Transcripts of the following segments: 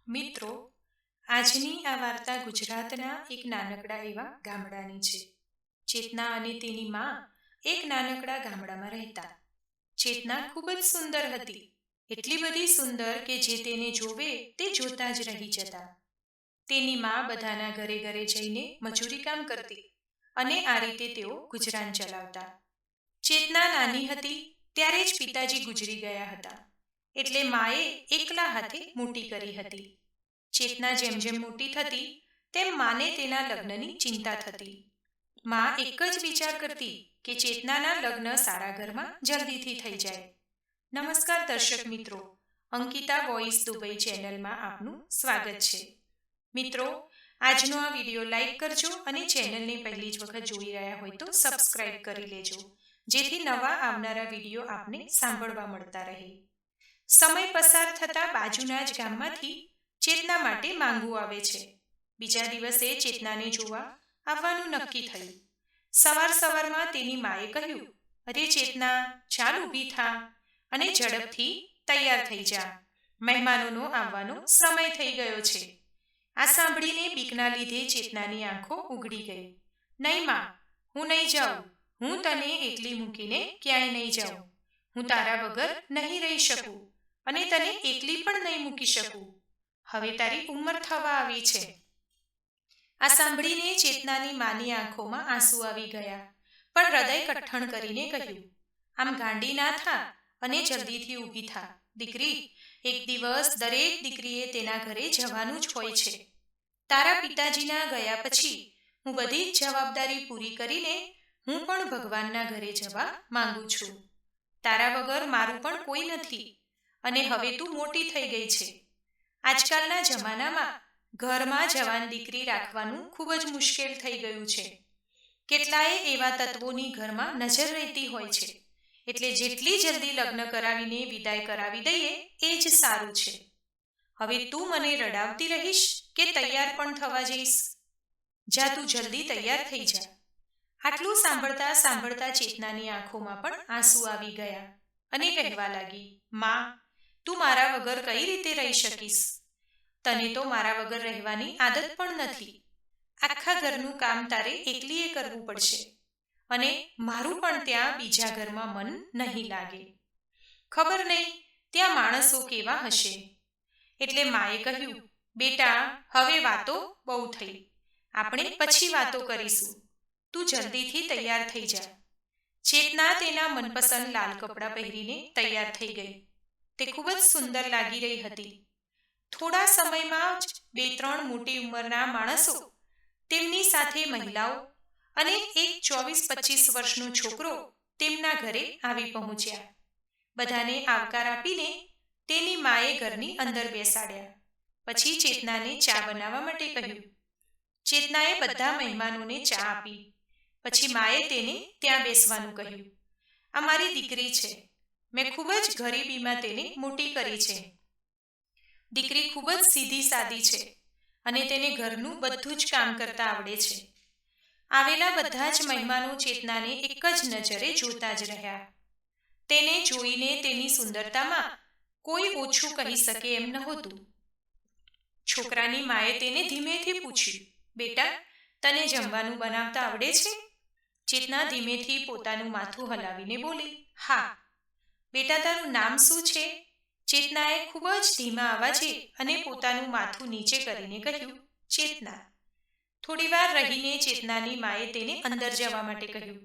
મિત્રો, આજની આ વાર્તા ગુજરાતના એક નાનકડા એવા ગામડાની છે. ચેતના અને તેની માં એક નાનકડા ગામડામાં રહેતા. ચેતના ખૂબ જ સુંદર હતી, એટલી બધી સુંદર કે જે તેને જોવે તે જોતા જ રહી જતા. તેની માં બધાના ઘરે ઘરે જઈને મજૂરી કામ કરતી અને આ રીતે તેઓ ગુજરાન ચલાવતા. ચેતના નાની હતી ત્યારે જ પિતાજી ગુજરી ગયા હતા, એટલે માએ એકલા હાથે મોટી કરી હતી. ચેતના જેમ જેમ મોટી થતી તેમ માને તેના લગ્નની ચિંતા થતી. માં એક જ વિચાર કરતી કે ચેતનાના લગ્ન સારા ઘરમાં જલ્દીથી થઈ જાય. નમસ્કાર દર્શક મિત્રો, અંકિતા વોઇસ દુબઈ ચેનલમાં આપનું સ્વાગત છે. મિત્રો, આજનો આ વિડીયો લાઈક કરજો અને ચેનલને પહેલી જ વખત જોઈ રહ્યા હોય તો સબસ્ક્રાઇબ કરી લેજો, જેથી નવા આવનારા વિડીયો આપને સાંભળવા મળતા રહે. સમય પસાર થતા બાજુના જ ગામમાંથી ચેતના માટે માંગવું આવે છે. બીજા દિવસે ચેતનાને જોવા આવવાનું નક્કી થયું. સવારમાં તેની માએ કહ્યું, અરે ચેતના, ચાલ ઊભી થા અને ઝડપથી તૈયાર થઈ જા. મહેમાનોનો આવવાનો સમય થઈ ગયો છે. આ સાંભળીને બીકના લીધે ચેતનાની આંખો ઉઘડી ગઈ. નહીં માં, હું નહીં જાઉં. હું તને એકલી મૂકીને ક્યાંય નહીં જાઉં. હું તારા વગર નહીં રહી શકું અને તને એકલી પણ નહીં મૂકી શકું. હવે તારી ઉંમર થવા આવી છે. આ સાંભળીને ચેતનાની માની આંખોમાં આંસુ આવી ગયા, પણ હૃદય કઠણ કરીને કહ્યું, આમ ગાંડી ના થા અને જલ્દીથી ઊભી થા. દીકરી, એક દિવસ દરેક દીકરીએ તેના ઘરે જવાનું જ હોય છે. તારા પિતાજીના ગયા પછી હું બધી જ જવાબદારી પૂરી કરીને હું પણ ભગવાનના ઘરે જવા માંગુ છું. તારા વગર મારું પણ કોઈ નથી અને હવે તું મોટી થઈ ગઈ છે. આજકાલના જમાનામાં ઘરમાં જવાન દીકરી રાખવાનું ખૂબ જ મુશ્કેલ થઈ ગયું છે. કેટલાય એવા તત્વોની ઘરમાં નજર રહેતી હોય છે, એટલે જેટલી જલ્દી લગ્ન કરાવીને વિદાય કરાવી દઈએ એ જ સારું છે. હવે તું મને રડાવતી રહીશ કે તૈયાર પણ થવા જઈશ? જા, તું જલ્દી તૈયાર થઈ જા. આટલું સાંભળતા સાંભળતા ચેતનાની આંખોમાં પણ આંસુ આવી ગયા અને કહેવા લાગી, માં, તું મારા વગર કઈ રીતે રહી શકીશ? તને તો મારા વગર રહેવાની આદત પણ નથી. આખા ઘરનું કામ તારે એકલીએ કરવું પડશે અને મારું પણ ત્યાં બીજા ઘરમાં મન નહીં લાગે. ખબર નહીં ત્યાં માણસો કેવા હશે. એટલે માએ કહ્યું, બેટા, હવે વાતો બહુ થઈ. આપણે પછી વાતો કરીશું. તું જલ્દીથી તૈયાર થઈ જા. ચેતના તેના મનપસંદ લાલ કપડાં પહેરીને તૈયાર થઈ ગઈ. તે ખૂબ જ સુંદર લાગી રહી હતી. થોડા સમયમાં જ 2-3 મોટી ઉંમરના માણસો, તેમની સાથે મહિલાઓ અને એક 24-25 વર્ષનો છોકરો તેમના ઘરે આવી પહોંચ્યા. બધાને આવકાર આપીને તેની માએ ઘરની અંદર બેસાડ્યા. પછી ચેતનાને ચા બનાવવા માટે કહ્યું. ચેતનાએ બધા મહેમાનોને ચા આપી. પછી માએ તેને ત્યાં બેસવાનું કહ્યું. આ મારી દીકરી છે. મેં ખૂબ જ ગરીબીમાં તેને મોટી કરી છે. દીકરી ખૂબ જ સીધી સાદી છે અને તેને ઘરનું બધું જ કામ કરતા આવડે છે. આવેલા બધા જ મહેમાનો ચેતનાને એક જ નજરે જોતા જ રહ્યા. તેને જોઈને તેની સુંદરતામાં કોઈ ઓછું કહી શકે એમ નહોતું. છોકરાની માએ તેને ધીમેથી પૂછ્યું, બેટા, તને જમવાનું બનાવતા આવડે છે? ચેતના ધીમેથી પોતાનું માથું હલાવીને બોલી, હા. બેટા, તારું નામ શું છે? ચેતનાએ ખૂબ જ ધીમા અવાજે અને પોતાનું માથું નીચે કરીને કહ્યું, ચેતના. થોડી વાર રહીને ચેતનાની માએ તેને અંદર જવા માટે કહ્યું,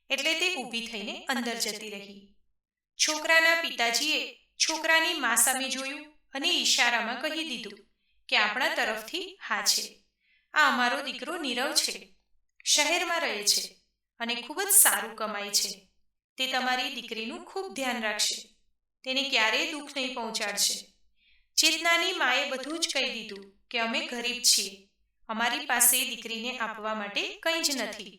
એટલે તે ઊભી થઈને અંદર જતી રહી. છોકરાના પિતાજીએ છોકરાની મા સામે જોયું અને ઈશારામાં કહી દીધું કે આપણા તરફથી હા છે. આ અમારો દીકરો નીરવ છે. શહેરમાં રહે છે અને ખૂબ જ સારું કમાય છે. તે તમારી દીકરીનું ખૂબ ધ્યાન રાખશે. તેને ક્યારેય દુઃખ નહીં પહોંચાડશે. ચેતનાની માએ બધું જ કહી દીધું કે અમે ગરીબ છીએ. અમારી પાસે દીકરીને આપવા માટે કંઈ જ નથી.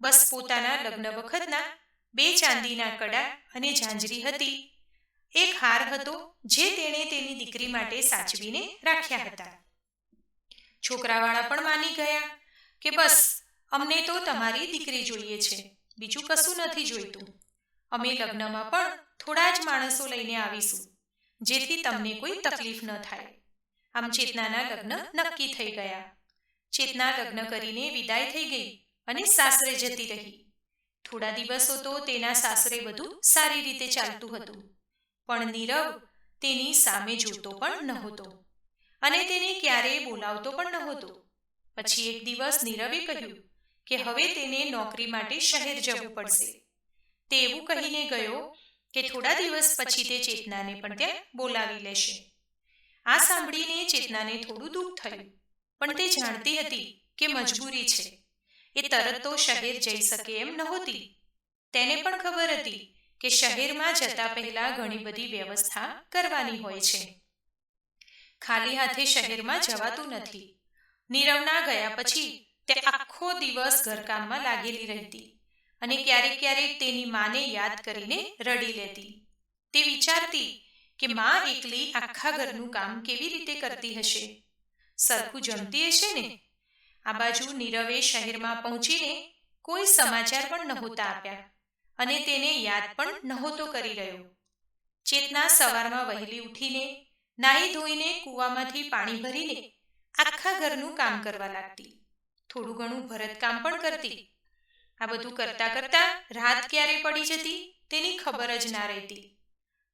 બસ પોતાના લગ્ન વખતના 2 ચાંદીના કડા અને ઝાંઝરી હતી. એક હાર હતો જે તેણે તેની દીકરી માટે સાચવીને રાખ્યા હતા. છોકરાવાળા પણ માની ગયા કે બસ, અમને તો તમારી દીકરી જોઈએ છે, બીજું કશું નથી જોઈતું. અમે લગ્નમાં પણ થોડા જ માણસો લઈને આવીશું, જેથી તમને કોઈ તકલીફ ન થાય. આમ ચેતનાના લગ્ન નક્કી થઈ ગયા. ચેતના લગ્ન કરીને વિદાય થઈ ગઈ અને સાસરે જતી રહી. થોડા દિવસો તો તેના સાસરે બધું સારી રીતે ચાલતું હતું, પણ નીરવ તેની સામે જોતો પણ નહોતો અને તેને ક્યારેય બોલાવતો પણ નહોતો. પછી એક દિવસ નીરવે કહ્યું કે હવે તેને નોકરી માટે શહેર જવું પડશે. તે એવું કહીને ગયો કે થોડા દિવસ પછી તે ચેતનાને પણ ત્યાં બોલાવી લેશે. આ સાંભળીને ચેતનાને થોડું દુઃખ થયું, પણ તે જાણતી હતી કે મજબૂરી છે. એ તરત તો શહેર જઈ શકે એમ નહોતી. તેને પણ ખબર હતી કે શહેરમાં જતા પહેલા ઘણી બધી વ્યવસ્થા કરવાની હોય છે. ખાલી હાથે શહેરમાં જવાતું નથી. નીરવના ગયા પછી તે આખો દિવસ ઘરકામમાં લાગેલી રહેતી અને ક્યારેક ક્યારેક તેની માને યાદ કરીને રડી લેતી. તે વિચારતી કે માં એકલી આખા ઘરનું કામ કેવી રીતે કરતી હશે, સરખું જમતી હશે ને. આ બાજુ નીરવે શહેરમાં પહોંચીને કોઈ સમાચાર પણ નહોતા આપ્યા અને તેને યાદ પણ નહોતો કરી રહ્યો. ચેતના સવારમાં વહેલી ઉઠીને નાહી ધોઈને કૂવામાંથી પાણી ભરીને આખા ઘરનું કામ કરવા લાગતી. થોડું ઘણું ભરતકામ પણ કરતી. આ બધું કરતા કરતા રાત ક્યારે પડી જતી તેની ખબર જ ના રહેતી.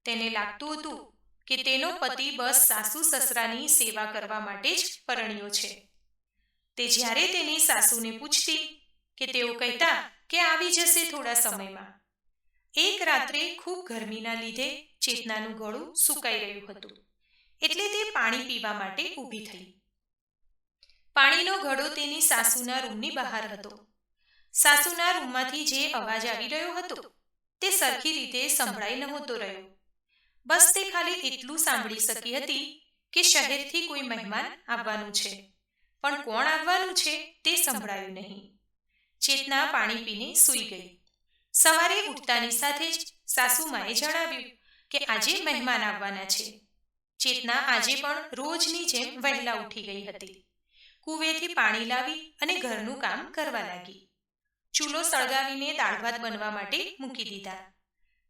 તેને લાગતું હતું કે તેનો પતિ બસ સાસુ સસરાની સેવા કરવા માટે જ પરણ્યો છે. તે જ્યારે તેની સાસુને પૂછતી કે તેઓ કહેતા કે આવી જશે થોડા સમયમાં. એક રાત્રે ખૂબ ગરમીના લીધે ચેતનાનું ગળું સુકાઈ રહ્યું હતું, એટલે તે પાણી પીવા માટે ઊભી થઈ. પાણીનો ઘડો તેની સાસુના રૂમની બહાર હતો. સાસુના રૂમમાંથી જે અવાજ આવી રહ્યો હતો તે સરખી રીતે સંભળાઈ નહોતો રહ્યો. બસ તે ખાલી એટલું સાંભળી શકી હતી કે શહેરથી કોઈ મહેમાન આવવાનું છે, પણ કોણ આવવાનું છે તે સંભળાયું નહીં. ચેતના પાણી પીને સૂઈ ગઈ. સવારે ઉઠતાની સાથે જ સાસુમાએ જણાવ્યું કે આજે મહેમાન આવવાના છે. ચેતના આજે પણ રોજની જેમ વહેલા ઉઠી ગઈ હતી. કૂવેથી પાણી લાવી અને ઘરનું કામ કરવા લાગી. ચૂલો સળગાવીને દાળ ભાત બનવા માટે મૂકી દીધા.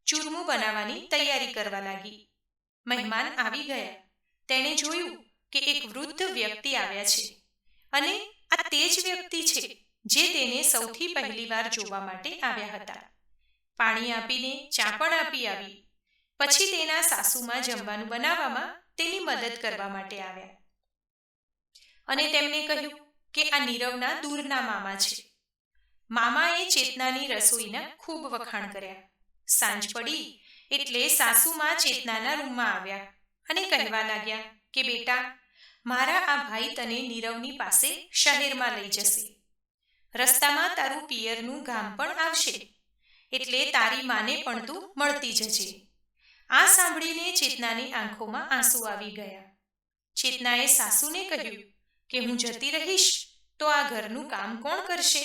ચૂરમું બનાવવાની તૈયારી કરવા લાગી. મહેમાન આવી ગયા. તેણે જોયું કે એક વૃદ્ધ વ્યક્તિ આવ્યા છે અને આ તે જ વ્યક્તિ છે જે તેને સૌથી પહેલી વાર જોવા માટે આવ્યા હતા. પાણી આપીને ચા પણ આપી આવી. પછી તેના સાસુમાં જમવાનું બનાવવામાં તેની મદદ કરવા માટે આવ્યા અને તેમને કહ્યું કે આ નીરવના દૂરના મામા છે. મામાએ ચેતનાની રસોઈના ખૂબ વખાણ કર્યા. સાંજ પડી એટલે સાસુમાં ચેતનાના રૂમમાં આવ્યા અને કહેવા લાગ્યા કે બેટા, મારા આ ભાઈ તને નીરવની પાસે શહેરમાં લઈ જશે. રસ્તામાં તારું પિયરનું ગામ પણ આવશે, એટલે તારી માને પણ તું મળતી જજે. આ સાંભળીને ચેતનાની આંખોમાં આંસુ આવી ગયા. ચેતનાએ સાસુને કહ્યું કે હું જતી રહીશ તો આ ઘરનું કામ કોણ કરશે?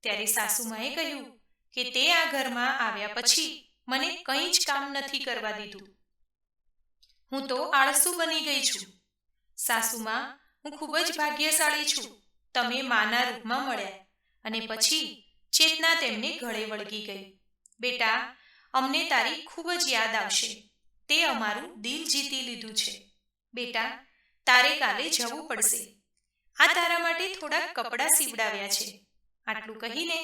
ત્યારે સાસુમાએ કહ્યું કે તે આ ઘરમાં આવ્યા પછી મને કંઈ જ કામ નથી કરવા દીધું. હું તો આળસુ બની ગઈ છું. સાસુમા, હું ખૂબ જ ભાગ્યશાળી છું. તમે માના રૂપમાં મળ્યા. અને પછી ચેતના તેમને ગળે વળગી ગઈ. બેટા, અમને તારી ખૂબ જ યાદ આવશે. તે અમારું દિલ જીતી લીધું છે. બેટા, તારે કાલે જવું પડશે. આ તારા માટે થોડાક કપડાં સીવડાવ્યા છે. આટલું કહીને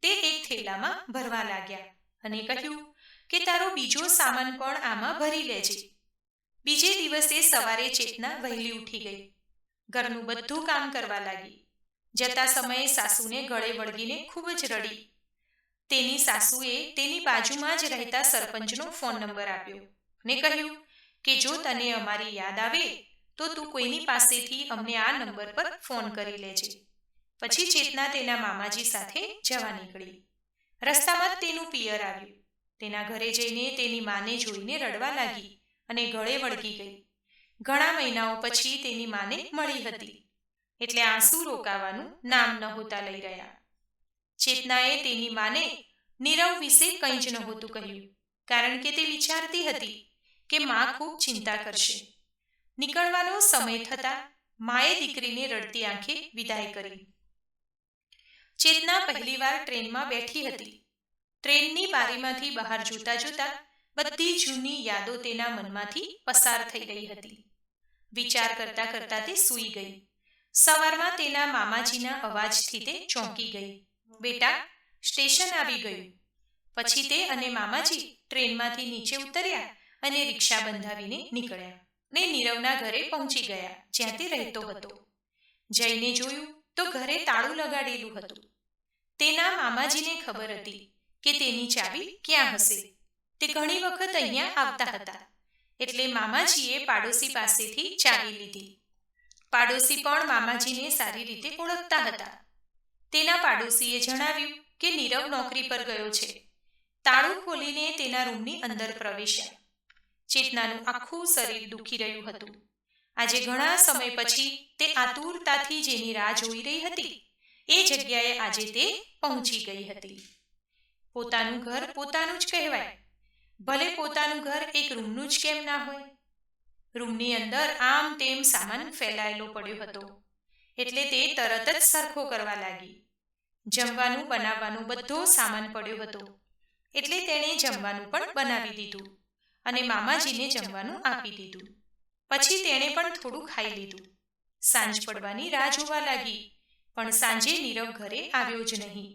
તે એક થેલામાં ભરવા લાગ્યા અને કહ્યું કે તારો બીજો સામાન પણ આમાં ભરી લેજે. બીજે દિવસે સવારે ચેતના વહેલી ઉઠી ગઈ. ઘરનું બધું કામ કરવા લાગી. જતા સમયે સાસુને ગળે વળગીને ખૂબ જ રડી. તેની સાસુએ તેની બાજુમાં જ રહેતા સરપંચનો ફોન નંબર આપ્યો અને કહ્યું કે જો તને અમારી યાદ આવે તો તું કોઈની પાસેથી અમને આ નંબર પર ફોન કરી લેજે. પછી ચેતના તેના મામાજી સાથે જવા નીકળી. રસ્તામાં જ તેનું પિયર આવ્યું. તેના ઘરે જઈને તેની માને જોઈને રડવા લાગી અને ગળે વળગી ગઈ. ઘણા મહિનાઓ પછી તેની માને મળી હતી, એટલે આંસુ રોકાવાનું નામ નહોતા લઈ રહ્યા. ચેતનાએ તેની માને નીરવ વિશે કંઈ જ નહોતું કહ્યું, કારણ કે તે વિચારતી હતી કે મા ખૂબ ચિંતા કરશે. નીકળવાનો સમય થતાં માએ દીકરીને રડતી આંખે વિદાય કરી. ચેતના પહેલીવાર ટ્રેનમાં બેઠી હતી. ટ્રેનની બારીમાંથી બહાર જોતા જોતા બધી જૂની યાદો તેના મનમાંથી પસાર થઈ રહી હતી. વિચાર કરતા કરતા તે સૂઈ ગઈ. સવારમાં તેના મામાજીના અવાજથી તે ચોંકી ગઈ. બેટા, સ્ટેશન આવી ગયું. પછી તે અને મામાજી ટ્રેનમાંથી નીચે ઉતર્યા અને રિક્ષા બંધાવીને નીકળ્યા ને નીરવના ઘરે પહોંચી ગયા, જ્યાં તે રહેતો હતો. જઈને જોયું તો ઘરે તાળું લગાડેલું હતું. તેના મામાજીને ખબર હતી કે તેની ચાવી ક્યાં હશે. તે ઘણી વખત અહીંયા આવતા હતા, એટલે મામાજીએ પાડોશી પાસેથી ચાવી લીધી. પાડોશી પણ મામાજીને સારી રીતે ઓળખતા હતા. તેના પાડોશીએ જણાવ્યું કે નીરવ નોકરી પર ગયો છે. તાળું ખોલીને તેના રૂમની અંદર પ્રવેશ્યા. ચેતનાનું આખું શરીર દુખી રહ્યું હતું. આજે ઘણા સમય પછી તે આતુરતાથી જેની રાહ જોઈ રહી હતી એ જગ્યાએ આજે તે પહોંચી ગઈ હતી. પોતાનું ઘર પોતાનું જ કહેવાય, ભલે પોતાનું ઘર એક રૂમનું જ કેમ ના હોય. રૂમની અંદર આમ તેમ સામાન ફેલાયેલો પડ્યો હતો, એટલે તે તરત જ સરખો કરવા લાગી. જમવાનું બનાવવાનો બધો સામાન પડ્યો હતો, એટલે તેણે જમવાનું પણ બનાવી દીધું અને મામાજીને જમવાનું આપી દીધું. પછી તેણે પણ થોડું ખાઈ લીધું. સાંજ પડવાની રાહ જોવા લાગી, પણ સાંજે નીરવ ઘરે આવ્યો જ નહીં.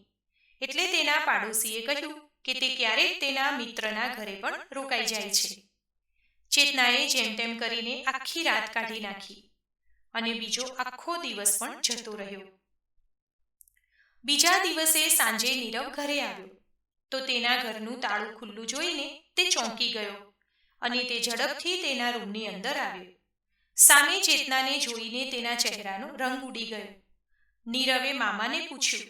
એટલે તેના પાડોશીએ કહ્યું કે તે ક્યારેક તેના મિત્રના ઘરે પણ રોકાઈ જાય છે. ચેતનાએ જેમ તેમ કરીને આખી રાત કાઢી નાખી અને બીજો આખો દિવસ પણ જતો રહ્યો. બીજા દિવસે સાંજે નીરવ ઘરે આવ્યો તો તેના ઘરનું તાળું ખુલ્લું જોઈને તે ચોંકી ગયો અને તે ઝડપથી તેના રૂમની અંદર આવ્યો. સામે ચેતનાને જોઈને તેના ચહેરાનો રંગ ઉડી ગયો. નીરવે મામાને પૂછ્યું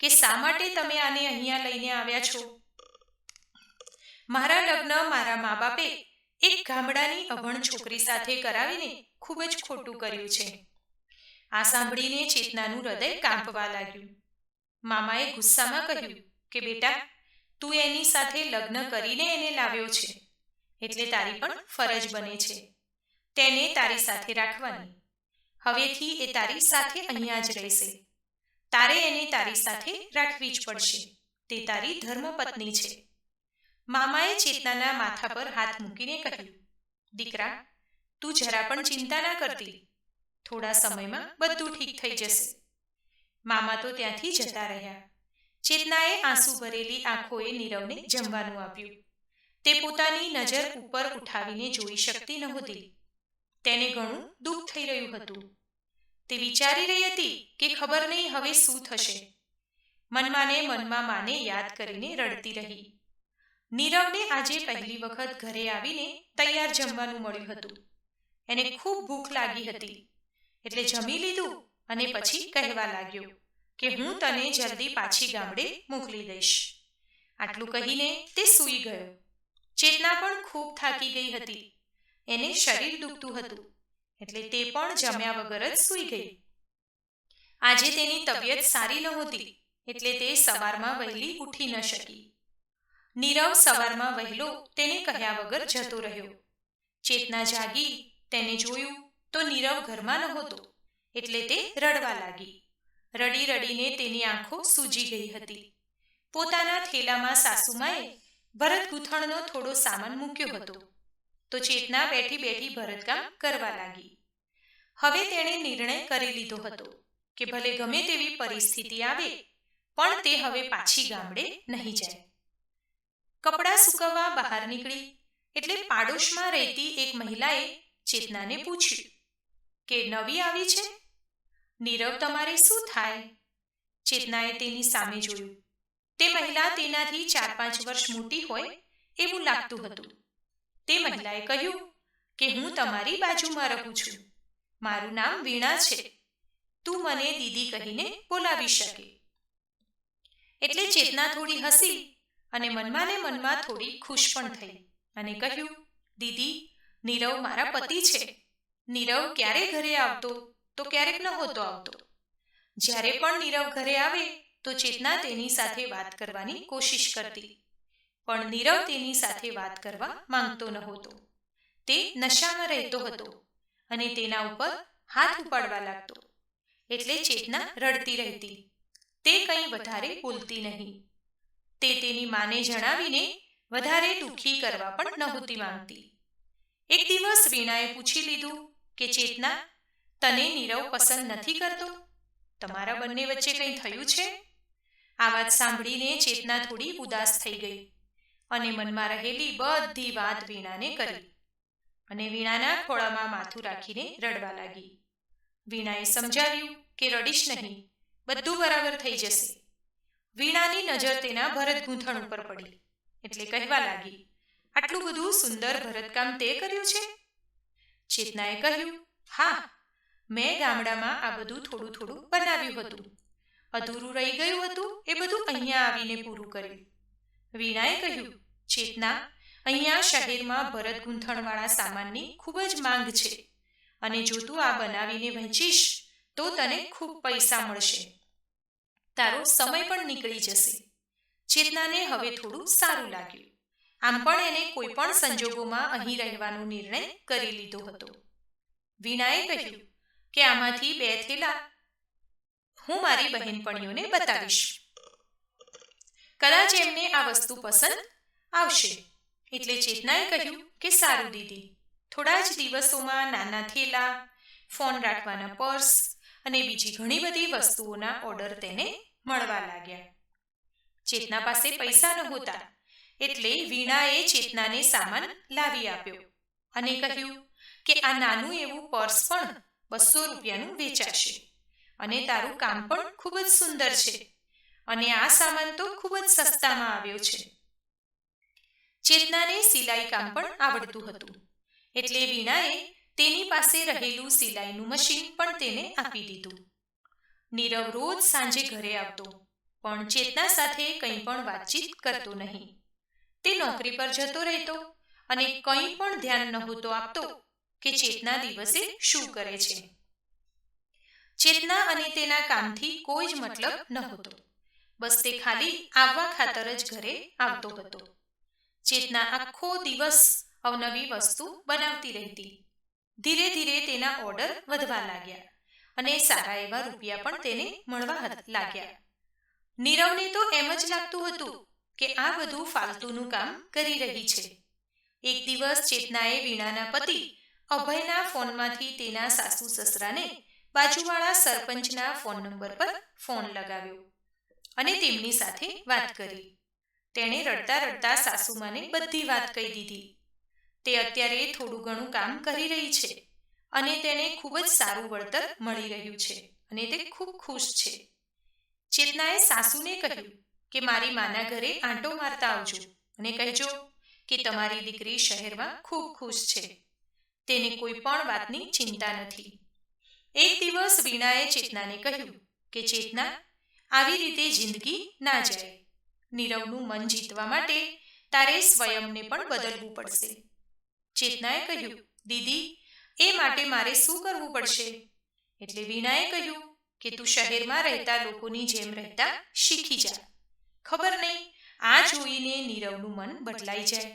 કે શા માટે તમે આને અહીંયા લઈને આવ્યા છો? મારા લગ્ન મારા મા બાપે એક ગામડાની અભણ છોકરી સાથે કરાવીને ખૂબ જ ખોટું કર્યું છે. આ સાંભળીને ચેતનાનું હૃદય કાંપવા લાગ્યું. મામાએ ગુસ્સામાં કહ્યું કે બેટા, તું એની સાથે લગ્ન કરીને એને લાવ્યો છે, એટલે તારી પણ ફરજ બને છે તેને તારી સાથે રાખવાની. હવેથી એ તારી સાથે અહીંયા જ રહેશે. તારે એને તારી સાથે રાખવી જ પડશે. તે તારી ધર્મપત્ની છે. મામાએ ચેતનાના માથા પર હાથ મૂકીને કહ્યું, દીકરા, તું જરા પણ ચિંતા ના કરતી. થોડા સમયમાં બધું ઠીક થઈ જશે. મામા તો ત્યાંથી જતા રહ્યા. ચેતનાએ આંસુ ભરેલી આંખોએ નીરવને જમવાનું આપ્યું. તે પોતાની નજર ઉપર ઉઠાવીને જોઈ શકતી નહોતી. તેને ઘણું દુઃખ થઈ રહ્યું હતું. તે વિચારી રહી હતી કે ખબર નહીં હવે શું થશે. મનમાં ને મનમાં માને યાદ કરીને રડતી રહી. નીરવને આજે પહેલી વખત ઘરે આવીને તૈયાર જમવાનું મળ્યું હતું. એને ખૂબ ભૂખ લાગી હતી, એટલે જમી લીધું અને પછી કહેવા લાગ્યો કે હું તને જલ્દી પાછી ગામડે મોકલી દઈશ. આટલું કહીને તે સૂઈ ગયો. ચેતના પણ ખૂબ થાકી ગઈ હતી. એને શરીર દુખતું હતું, એટલે તે પણ જમ્યા વગર જ સૂઈ ગઈ. આજે તેની તબિયત સારી નહોતી, એટલે તે સવારમાં વહેલી ઉઠી ન શકી. નીરવ સવારમાં વહેલો તેને કહ્યા વગર જતો રહ્યો. ચેતના જાગી તેને જોયું તો નીરવ ઘરમાં નહોતો, એટલે તે રડવા લાગી. રડી રડીને તેની આંખો સૂજી ગઈ હતી. પોતાના થેલામાં સાસુમાએ ભરત ગૂંથણનો થોડો સામાન મૂક્યો હતો, તો ચેતના બેઠી બેઠી ભરતકામ કરવા લાગી. હવે તેણે નિર્ણય કરી લીધો હતો કે ભલે ગમે તેવી પરિસ્થિતિ આવે, પણ તે હવે પાછી ગામડે નહીં જાય. કપડાં સૂકવવા બહાર નીકળી એટલે પાડોશમાં રહેતી એક મહિલાએ ચેતનાને પૂછ્યું કે નવી આવી છે? નીરવ તમારે શું થાય? ચેતનાએ તેની સામે જોયું. તે મહિલા તેનાથી 4-5 વર્ષ મોટી હોય એવું લાગતું હતું. તે મહિલાએ કહ્યું કે હું તમારી બાજુમાં રહું છું. મારું નામ વીણા છે. તું મને દીદી કહીને બોલાવી શકે. એટલે ચેતના થોડી હસી અને મનમાં ને મનમાં થોડી ખુશ પણ થઈ અને કહ્યું, દીદી, નીરવ મારા પતિ છે. નીરવ ક્યારે ઘરે આવતો તો ક્યારેક નહોતો આવતો. જ્યારે પણ નીરવ ઘરે આવે તો ચેતના તેની સાથે વાત કરવાની કોશિશ કરતી, પણ નીરવ તેની સાથે વાત કરવા માંગતો નહોતો. તે નશામાં રહેતો હતો અને તેના ઉપર હાથ ઉપાડવા લાગતો, એટલે ચેતના રડતી રહેતી. તે કંઈ વધારે બોલતી નહીં. તે તેની માને જણાવીને વધારે દુઃખી કરવા પણ નહોતી માંગતી. એક દિવસ વીણાએ પૂછી લીધું કે ચેતના, તને નીરવ પસંદ નથી કરતો? તમારા બંને વચ્ચે કંઈ થયું છે? આ વાત સાંભળીને ચેતના થોડી ઉદાસ થઈ ગઈ અને મનમાં રહેલી બધી વાત વીણાને કરી અને વીણાના ખોળામાં માથું રાખીને રડવા લાગી. વીણાએ સમજાવ્યું કે રડીશ નહીં, બધું બરાબર થઈ જશે. વીણાની નજર તેના ભરત ગૂંથણ ઉપર પડી એટલે કહેવા લાગી, આટલું બધું સુંદર ભરતકામ તે કર્યું છે? ચેતનાએ કહ્યું, હા, મેં ગામડામાં આ બધું થોડું થોડું બનાવ્યું હતું. અધૂરું રહી ગયું હતું એ બધું અહીંયા આવીને પૂરું કર્યું. વીણાએ કહ્યું, ચેતના, અહીંયા શહેરમાં ભરત ગૂંથણવાળા સામાનની ખૂબ જ માંગ છે અને જો તું આ બનાવીને વહેંચીશ તો તને ખૂબ પૈસા મળશે. તારો સમય પણ નીકળી જશે. ચેતનાને હવે થોડું સારું લાગ્યું. આમ પણ એને કોઈ પણ સંજોગોમાં અહીં રહેવાનો નિર્ણય કરી લીધો હતો. વીણાએ કહ્યું કે આમાંથી 2 થેલા હું મારી બહેનપણીઓને બતાવીશ. કદાચ એમને આ વસ્તુ પસંદ આવશે. એટલે ચેતનાએ કહ્યું કે સારું દીદી. થોડા જ દિવસોમાં નાના થેલા, ફોન રાખવાના પર્સ અને બીજી ઘણી બધી વસ્તુઓના ઓર્ડર તેને મળવા લાગ્યા. ચેતના પાસે પૈસા નહોતા એટલે વીણાએ ચેતનાને સામાન લાવી આપ્યો અને કહ્યું કે આ નાનું એવું પર્સ પણ 200 રૂપિયાનું વેચાશે અને તારું કામ પણ ખૂબ જ સુંદર છે અને આ સામાન તો ખૂબ જ સસ્તામાં આવ્યો છે. ચેતનાને સિલાઈ કામ પણ આવડતું હતું એટલે વીણાએ તેની પાસે રહેલું સિલાઈનું મશીન પણ તેને આપી દીધું. નીરવ રોજ સાંજે ઘરે આવતો પણ ચેતના સાથે કંઈ પણ વાતચીત કરતો નહીં. તે નોકરી પર જતો રહેતો અને કંઈ પણ ધ્યાન નહોતો આપતો કે ચેતના દિવસે શું કરે છે. ચેતના અને તેના કામથી કોઈ જ મતલબ નહોતો. બસ તે ખાલી આવવા ખાતર જ ઘરે આવતો હતો. ચેતના આખો દિવસ અવનવી વસ્તુ બનાવતી રહેતી. ધીરે ધીરે તેના ઓર્ડર વધવા લાગ્યા અને સારા એવા રૂપિયા પણ તેને મળવા લાગ્યા. નીરવને તો એમ જ લાગતું હતું કે આ બધું ફાલતુનું કામ કરી રહી છે. એક દિવસ ચેતનાએ વીણાના પતિ અભયના ફોનમાંથી તેના સાસુ સસરાને બાજુવાળા સરપંચના ફોન નંબર પર ફોન લગાવ્યો અને તેમની સાથે વાત કરી. તેણે રડતા રડતા સાસુમાને બધી વાત કહી દીધી. તે અત્યારે થોડું ઘણું કામ કરી રહી છે અને તેને ખૂબ જ સારું વળતર મળી રહ્યું છે અને તે ખૂબ ખુશ છે. ચેતનાએ સાસુને કહ્યું કે મારી માના ઘરે આંટો મારતા આવજો અને કહેજો કે તમારી દીકરી શહેરમાં ખૂબ ખુશ છે. તેને કોઈ પણ વાતની ચિંતા નથી. એક દિવસ વીણાએ ચેતનાને કહ્યું કે ચેતના, આવી રીતે જિંદગી ના જાય. નીરવનું મન જીતવા માટે તારે સ્વયંને પણ બદલવું પડશે. ચેતનાએ કહ્યું, દીદી, એ માટે મારે શું કરવું પડશે? એટલે વીણાએ કહ્યું કે તું શહેરમાં રહેતા લોકોની જેમ રહેતા શીખી જા. ખબર નહીં, આ જોઈને નીરવનું મન બદલાઈ જાય.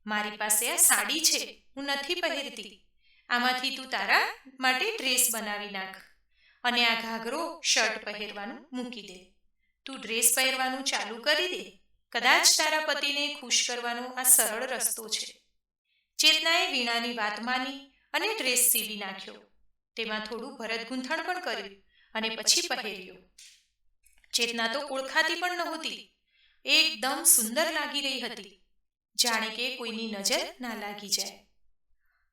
મારી પાસે આ સાડી છે, હું નથી પહેરતી. આમાંથી તું તારા માટે ડ્રેસ બનાવી નાખ અને આ ઘાઘરો શર્ટ પહેરવાનું મૂકી દે. તું ડ્રેસ પહેરવાનું ચાલુ કરી દે. કદાચ તારા પતિને ખુશ કરવાનો આ સરળ રસ્તો છે. ચેતનાએ વીણાની વાત માની અને ડ્રેસ સીવી નાખ્યો. તેમાં થોડું ભરત ગૂંથણ પણ કર્યું અને પછી પહેર્યો. ચેતના તો ઓળખાતી પણ નહોતી. એકદમ સુંદર લાગી રહી હતી, જાણે કે કોઈની નજર ના લાગી જાય.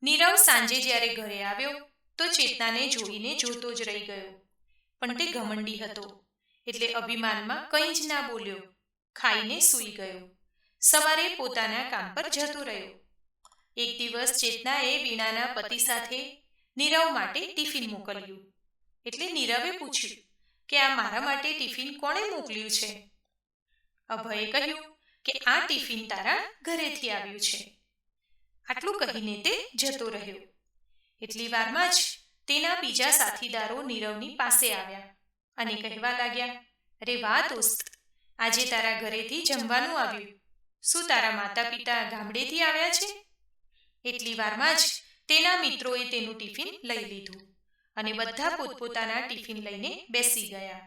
નીરવ સાંજે જ્યારે ઘરે આવ્યો તો ચેતનાને જોઈને જોતો જ રહી ગયો. પણ તે ઘમંડી હતો એટલે અભિમાનમાં કંઈ જ ના બોલ્યો. ખાઈને સૂઈ ગયો. સવારે પોતાના કામ પર જતો રહ્યો. એક દિવસ ચેતનાએ વીણાના પતિ સાથે નીરવ માટે ટિફિન મોકલ્યું. એટલે નીરવે પૂછ્યું કે આ મારા માટે ટિફિન કોણે મોકલ્યું છે? અભયે કહ્યું કે આ ટિફિન તારા ઘરેથી આવ્યું છે. આટલું કહીને તે જતો રહ્યો. એટલી વારમાં જ તેના બીજા સાથીદારો નીરવની પાસે આવ્યા અને કહેવા લાગ્યા, અરે વાહ દોસ્ત, આજે તારા ઘરેથી જમવાનું આવ્યું. શું તારા માતા પિતા ગામડેથી આવ્યા છે? એટલી વારમાં જ તેના મિત્રોએ તેનું ટિફિન લઈ લીધું અને બધા પોતપોતાના ટિફિન લઈને બેસી ગયા.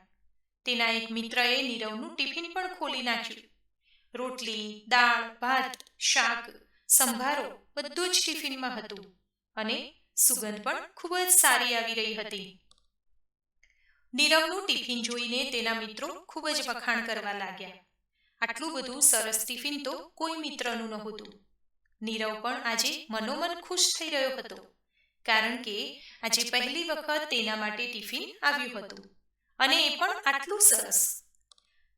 તેના એક મિત્રએ નીરવનું ટિફિન પણ ખોલી નાખ્યું. રોટલી, દાળ, ભાત, શાક, સંભારો બધું જ ટિફિનમાં હતું અને સુગંધ પણ ખૂબ જ સારી આવી રહી હતી. નીરવનું ટિફિન જોઈને તેના મિત્રો ખૂબ જ વખાણ કરવા લાગ્યા. આટલું બધું સરસ ટિફિન તો કોઈ મિત્રનું નહોતું. નીરવ પણ આજે મનોમન ખુશ થઈ રહ્યો હતો, કારણ કે આજે પહેલી વખત તેના માટે ટિફિન આવ્યું હતું, અને એ પણ આટલું સરસ.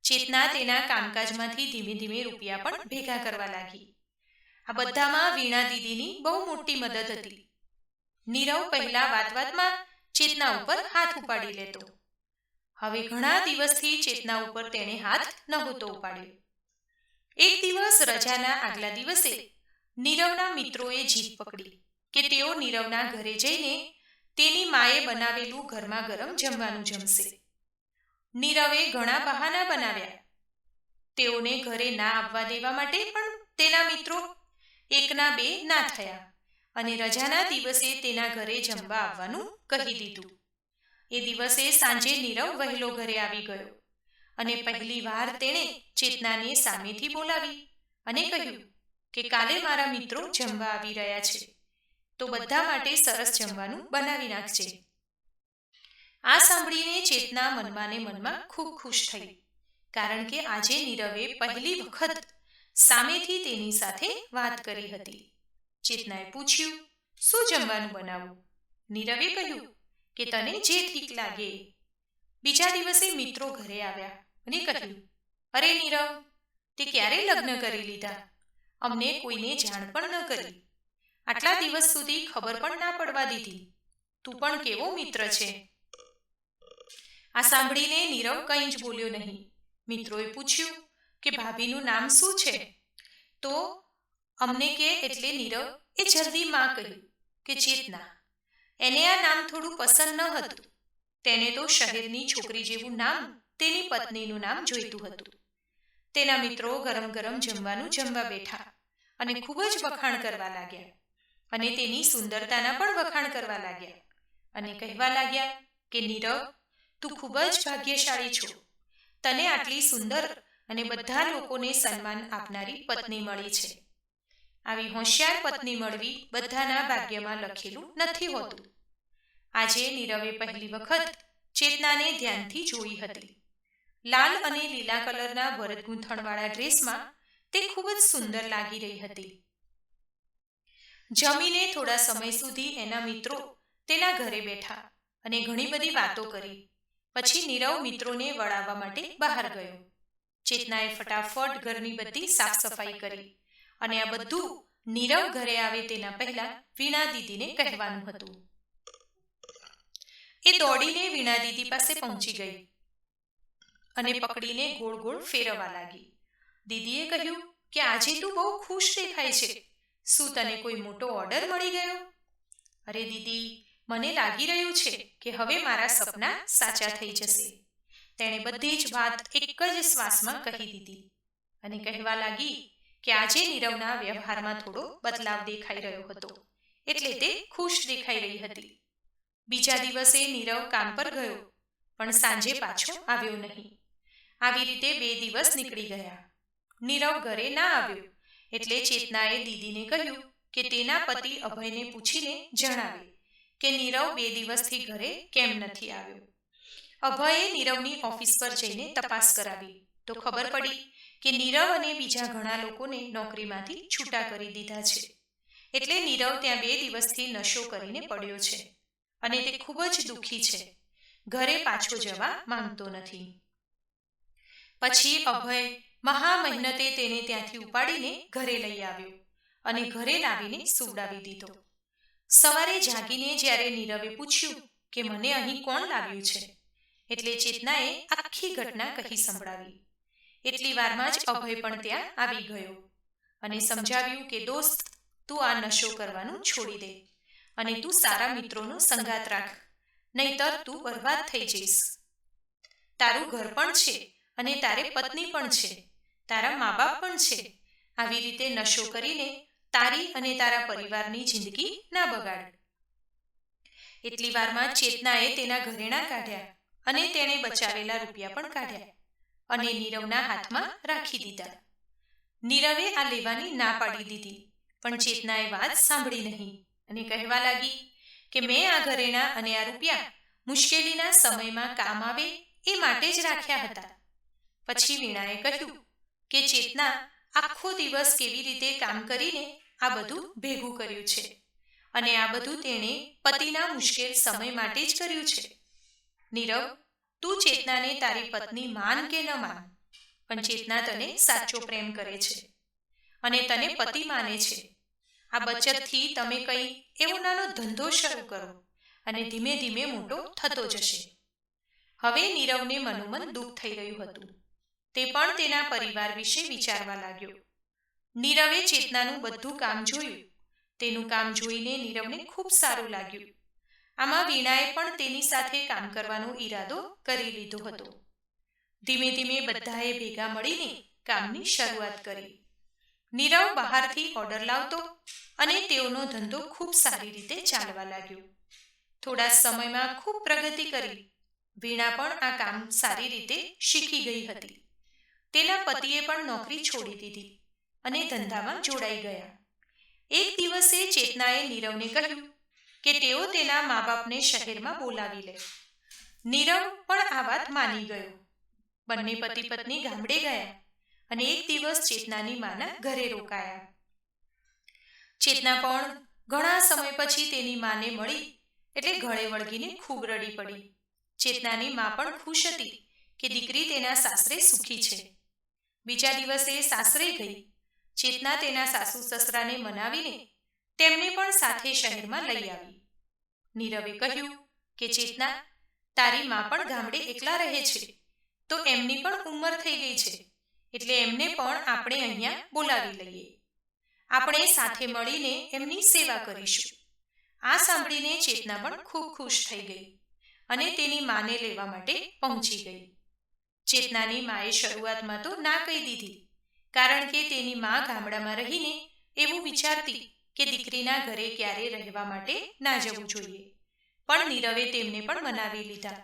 ચેતના તેના કામકાજમાંથી ધીમે ધીમે રૂપિયા પણ ભેગા કરવા લાગી. આ બધામાં વીણા દીદીની બહુ મોટી મદદ હતી. નીરવ પહેલા વાતમાં ચેતના ઉપર હાથ ઉપાડી લેતો. હવે ઘણા દિવસથી ચેતના ઉપર તેણે હાથ નહોતો ઉપાડ્યો. એક દિવસ રજાના આગલા દિવસે નીરવના મિત્રોએ જીદ પકડી કે તેઓ નીરવના ઘરે જઈને તેની માએ બનાવેલું ગરમા ગરમ જમવાનું જમશે. નીરવે ઘણા બહાના બનાવ્યા. તેઓને ઘરે ના આવવા દેવા માટે, પણ તેના મિત્રો એકના બે ના થયા અને રજાના દિવસે તેના ઘરે જમવા આવવાનું કહી દીધું. એ દિવસે સાંજે નીરવ વહેલો ઘરે આવી ગયો અને પહેલી વાર તેણે ચેતનાને સામેથી બોલાવી અને કહ્યું કે કાલે મારા મિત્રો જમવા આવી રહ્યા છે, તો બધા માટે સરસ જમવાનું બનાવી નાખજે. આ સાંભળીને ચેતના મનમાં ને મનમાં ખૂબ ખુશ થઈ, કારણ કે આજે નીરવે પહેલી વખત સામેથી તેની સાથે વાત કરી હતી. ચેતનાએ પૂછ્યું, શું જમવાનું બનાવું? નીરવે કહ્યું કે તને જે ઠીક લાગે. બીજા દિવસે મિત્રો ઘરે આવ્યા અને કહ્યું, અરે નીરવ, તે ક્યારે લગ્ન કરી લીધા? અમને કોઈને જાણ પણ ન કરી. આટલા દિવસ સુધી ખબર પણ ના પડવા દીધી. તું પણ કેવો મિત્ર છે. આ સાંભળીને નીરવ કંઈ જ બોલ્યો નહીં. મિત્રોએ પૂછ્યું કે ભાભીનું નામ શું છે? તો અમને કે, એટલે નીરવ એ જલ્દી માં કહ્યું કે ચેતના. એને આ નામ થોડું પસંદ ન હતું. તેને તો શહેરની છોકરી જેવું નામ તેની પત્નીનું નામ જોઈતું હતું. તેના મિત્રો ગરમ ગરમ જમવાનું જમવા બેઠા અને ખૂબ જ વખાણ કરવા લાગ્યા, અને તેની સુંદરતાના પણ વખાણ કરવા લાગ્યા, અને કહેવા લાગ્યા કે નીરવ, તું ખૂબ જ ભાગ્યશાળી છો. તને આટલી સુંદર અને બધા લોકોને સન્માન આપનારી પત્ની મળી છે. આવી હોશિયાર પત્ની મળવી બધાના ભાગ્યમાં લખેલું નથી હોતું. આજે નીરવે પહેલી વખત ચેતનાને ધ્યાનથી જોઈ હતી. લાલ અને લીલા કલરના ભરત ગૂંથણવાળા ડ્રેસમાં તે ખૂબ જ સુંદર લાગી રહી હતી. જમીને થોડા સમય સુધી એના મિત્રો તેના ઘરે બેઠા અને ઘણી બધી વાતો કરી. પછી નીરવ મિત્રોને વળાવવા માટે બહાર ગયો. ચેતનાએ ફટાફટ ઘરની બધી સાફ સફાઈ કરી, અને આ બધું નીરવ ઘરે આવે તેના પહેલા વીણા દીદીને કહેવાનું હતું. એ દોડીને વીણા દીદી પાસે પહોંચી ગઈ અને પકડીને ગોળ ગોળ ફેરવવા લાગી. દીદીએ કહ્યું કે આજે તું બહુ ખુશ દેખાય છે. શું તને કોઈ મોટો ઓર્ડર મળી ગયો? અરે દીદી, મને લાગી રહ્યું છે કે હવે મારા સપના સાચા થઈ જશે. તેણે બધી જ વાત એક જ શ્વાસમાં કહી દીધી અને કહેવા લાગી કે આજે નીરવના વ્યવહારમાં થોડો બદલાવ દેખાઈ રહ્યો હતો, એટલે તે ખુશ દેખાઈ રહી હતી. બીજા દિવસે નીરવ કામ પર ગયો, પણ સાંજે પાછો આવ્યો નહીં. આવી રીતે 2 દિવસ નીકળી ગયા. નીરવ ઘરે ના આવ્યો, એટલે ચેતનાએ દીદીને કહ્યું કે તેના પતિ અભયને પૂછીને જણાવે કે નીરવ 2 દિવસથી ઘરે કેમ નથી આવ્યો. અભયે નીરવની ઓફિસ પર જઈને તપાસ કરાવી, તો ખબર પડી કે નીરવ અને બીજા ઘણા લોકોને નોકરીમાંથી છૂટા કરી દીધા છે. એટલે નીરવ ત્યાં 2 દિવસથી નશો કરીને પડ્યો છે, અને તે ખૂબ જ દુઃખી છે. ઘરે પાછો જવા માંગતો નથી. પછી અભય મહા મહેનતે તેને ત્યાંથી ઉપાડીને ઘરે લઈ આવ્યો અને ઘરે લાવીને સુવડાવી દીધો. સવારે જાગીને જ્યારે નીરવે પૂછ્યું કે મને અહીં કોણ લાવ્યું છે, એટલે ચેતનાએ આખી ઘટના કહી સંભળાવી. એટલી વારમાં જ અભય પણ ત્યાં આવી ગયો અને સમજાવ્યું કે દોસ્ત, તું આ નશો કરવાનું છોડી દે અને તું સારા મિત્રોનો સંગાત રાખ, નહીતર તું બરબાદ થઈ જઈશ. તારું ઘર પણ છે અને તારે પત્ની પણ છે, તારા મા બાપ પણ છે. આવી રીતે નશો કરીને તારી અને તારા પરિવારની જિંદગી ના બગાડ. એટલી વારમાં ચેતનાએ તેના ઘરેણાં કાઢ્યા અને તેણે બચાવેલા રૂપિયા પણ કાઢ્યા અને નીરવના હાથમાં રાખી દીધા. નીરવે આ લેવાની ના પાડી દીધી, પણ ચેતનાએ વાત સાંભળી નહીં અને કહેવા લાગી કે મેં આ ઘરેણાં અને આ રૂપિયા મુશ્કેલીના સમયમાં કામ આવે એ માટે જ રાખ્યા હતા. પછી વીણાએ કહ્યું કે ચેતના આખો દિવસ કેવી રીતે કામ કરીને આ બધું ભેગું કર્યું છે અને આ બધું તેણે પતિના મુશ્કેલ સમય માટે જ કર્યું છે. નીરવ, તું ચેતનાને તારી પત્ની માન કે ન માન, પણ ચેતના તને સાચો પ્રેમ કરે છે અને તને પતિ માને છે. આ બચતથી તમે કંઈ એવો નાનો ધંધો શરૂ કરો અને ધીમે ધીમે મોટો થતો જશે. હવે નીરવને મનોમન દુઃખ થઈ રહ્યું હતું. તે પણ તેના પરિવાર વિશે વિચારવા લાગ્યો. નીરવે ચેતનાનું બધું કામ જોયું. તેનું કામ જોઈને નીરવને ખૂબ સારું લાગ્યું. આમાં વીણાએ પણ તેની સાથે કામ કરવાનો ઈરાદો કરી લીધો હતો. ધીમે ધીમે બધાએ ભેગા મળીને કામની શરૂઆત કરી. નીરવ બહારથી ઓર્ડર લાવતો અને તેઓનો ધંધો ખૂબ સારી રીતે ચાલવા લાગ્યો. થોડા સમયમાં ખૂબ પ્રગતિ કરી. વીણા પણ આ કામ સારી રીતે શીખી ગઈ હતી. તેના પતિએ પણ નોકરી છોડી દીધી અને ધંધામાં જોડાઈ ગયા. એક દિવસે ચેતનાએ નીરવને કહ્યું કે તેઓ તેના મા બાપને શહેરમાં બોલાવી લે. નીરવ પણ આ વાત માની ગયો. બંને પતિ પત્ની ગામડે ગયા અને એક દિવસ ચેતનાની માના ઘરે રોકાયા. ચેતના પણ ઘણા સમય પછી તેની માને મળી એટલે ગળે વળગીને ખૂબ રડી પડી. ચેતનાની મા પણ ખુશ હતી કે દીકરી તેના સાસરે સુખી છે. બીજા દિવસે સાસરે ગઈ. ચેતના તેના સાસુ સસરાને મનાવીને તેમને પણ સાથે શહેરમાં લઈ આવી. નીરવે કહ્યું કે ચેતના, તારી મા પણ ગામડે એકલા રહે છે તો એમની પણ ઉંમર થઈ ગઈ છે એટલે એમને પણ આપણે અહીંયા બોલાવી લઈએ. આપણે સાથે મળીને એમની સેવા કરીશું. આ સાંભળીને ચેતના પણ ખૂબ ખુશ થઈ ગઈ અને તેની માને લેવા માટે પહોંચી ગઈ. ચેતનાની માએ શરૂઆતમાં તો ના કહી દીધી, કારણ કે તેની મા ગામડામાં રહીને એવું વિચારતી કે દીકરીના ઘરે ક્યારે રહેવા માટે ના જવું જોઈએ. પણ નીરવે તેમને પણ મનાવી લીધા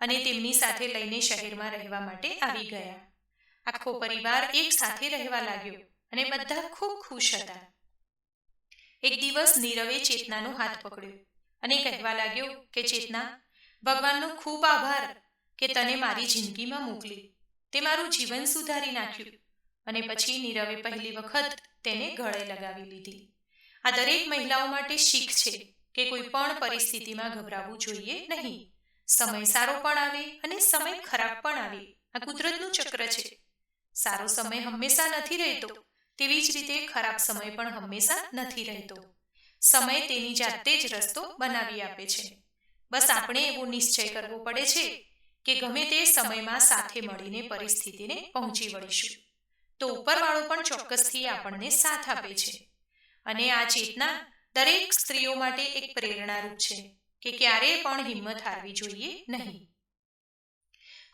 અને તેમની સાથે લઈને શહેરમાં રહેવા માટે આવી ગયા. આખો પરિવાર એક સાથે રહેવા લાગ્યો અને બધા ખૂબ ખુશ હતા. એક દિવસ નીરવે ચેતનાનો હાથ પકડ્યો અને કહેવા લાગ્યો કે ચેતના, ભગવાનનો ખૂબ આભાર કે તને મારી જિંદગીમાં મોકલી. તે મારું જીવન સુધારી નાખ્યું. અને પછી નીરવે પહેલી વખત તેને ગળે લગાવી લીધી. આ દરેક મહિલાઓ માટે શીખ છે કે કોઈ પણ પરિસ્થિતિમાં ગભરાવું જોઈએ નહીં. સમય સારો પણ આવે અને સમય ખરાબ પણ આવે. આ કુદરતનું ચક્ર છે. સારો સમય હંમેશા નથી રહેતો, તેવી જ રીતે ખરાબ સમય પણ હંમેશા નથી રહેતો. સમય તેની જાતે જ રસ્તો બનાવી આપે છે. બસ આપણે એવો નિશ્ચય કરવો પડે છે કે ગમે તે સમયમાં સાથે મળીને પરિસ્થિતિને પહોંચી વળીશું તો ઉપરવાળો પણ ચોક્કસથી આપણને સાથ આપે છે. અને આ ચેતના દરેક સ્ત્રીઓ માટે એક પ્રેરણારૂપ છે કે ક્યારેય પણ હિંમત હારવી જોઈએ નહીં.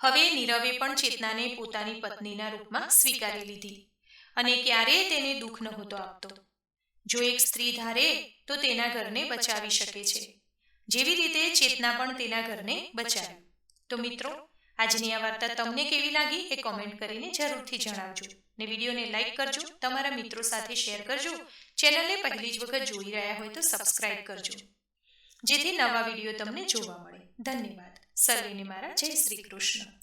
હવે નીરવે પણ ચેતનાને પોતાની પત્નીના રૂપમાં સ્વીકારી લીધી અને ક્યારેય તેને દુઃખ નહોતો આપતો. જો એક સ્ત્રી ધારે તો તેના ઘરને બચાવી શકે છે, જેવી રીતે ચેતના પણ તેના ઘરને બચાવ્યું. તો મિત્રો, આજની આ વાર્તા તમને કેવી લાગી એ કોમેન્ટ કરીને જરૂરથી જણાવજો. ને વિડીયોને લાઈક કરજો, તમારા મિત્રો સાથે શેર કરજો. ચેનલને પહેલી જ વખત જોઈ રહ્યા હોય તો સબસ્ક્રાઇબ કરજો, જેથી નવા વિડીયો તમને જોવા મળે. ધન્યવાદ. સર્વેને મારા જય શ્રી કૃષ્ણ.